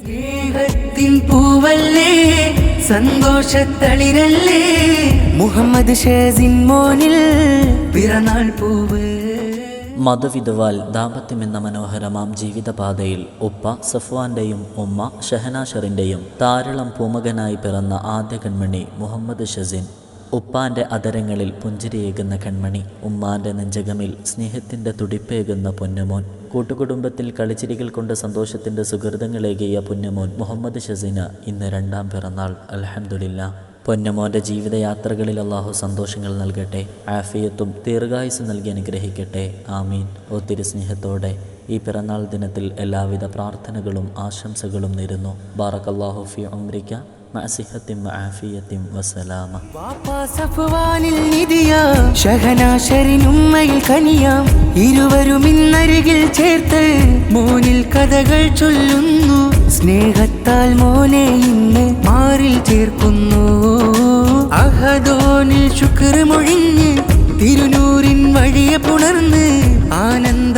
സ്നേഹത്തിൻ പൂവല്ലേ, സന്തോഷത്തളിരല്ലേ, മുഹമ്മദ് ഷാസിൻ മോനിൽ പിറന്നാൾ പൂവ്. മധുവിധുവാൽ ദാമ്പത്യമെന്ന മനോഹരമാം ജീവിതപാതയിൽ ഉപ്പ സഫ്വാന്റെയും ഉമ്മ ഷഹനാഷറിൻ്റെയും താരളം പൂമകനായി പിറന്ന ആദ്യ കൺമണി മുഹമ്മദ് ഷസിൻ. ഉപ്പാൻ്റെ അധരങ്ങളിൽ പുഞ്ചിരിയേകുന്ന കൺമണി, ഉമ്മാൻ്റെ നെഞ്ചകമിൽ സ്നേഹത്തിൻ്റെ തുടിപ്പേകുന്ന പൊന്നുമോൻ. കൂട്ടുകുടുംബത്തിൽ കളിച്ചിരികൾ കൊണ്ട് സന്തോഷത്തിൻ്റെ സുഹൃതങ്ങളേകിയ പൊന്നുമോൻ മുഹമ്മദ് ഷസിന് ഇന്ന് 2ാം പിറന്നാൾ. അൽഹംദുലില്ലാ. പൊന്നുമോൻ്റെ ജീവിതയാത്രകളിൽ അള്ളാഹു സന്തോഷങ്ങൾ നൽകട്ടെ, ആഫിയത്തും ദീർഘായുസ്സും നൽകി അനുഗ്രഹിക്കട്ടെ. ആമീൻ. ഒത്തിരി സ്നേഹത്തോടെ ഈ പിറന്നാൾ ദിനത്തിൽ എല്ലാവിധ പ്രാർത്ഥനകളും ആശംസകളും നേരുന്നു. ബാറക്കല്ലാഹു ഫി ഉംരിക മഅസിഹത്തിൻ വആഫിയത്തിൻ വസലാമ. വാപ്പാ സഫ്വാനിൽ നിധിയാ, ഷഹനാഷറിൻ ഉമ്മയിൽ കനിയാം, ഇരുവരും ഇന്നരികിൽ ചേർത്ത് മോനിൽ കഥകൾ ചൊല്ലുന്നു. സ്നേഹത്താൽ മോനെ ഇന്ന് മാറിൽ ചേർക്കുന്നു. അഹദോനിൽ ശുക്ർ മൊഴിഞ്ഞ് തിരുനൂറിൻ വഴിയെ പുണർന്ന് ആനന്ദ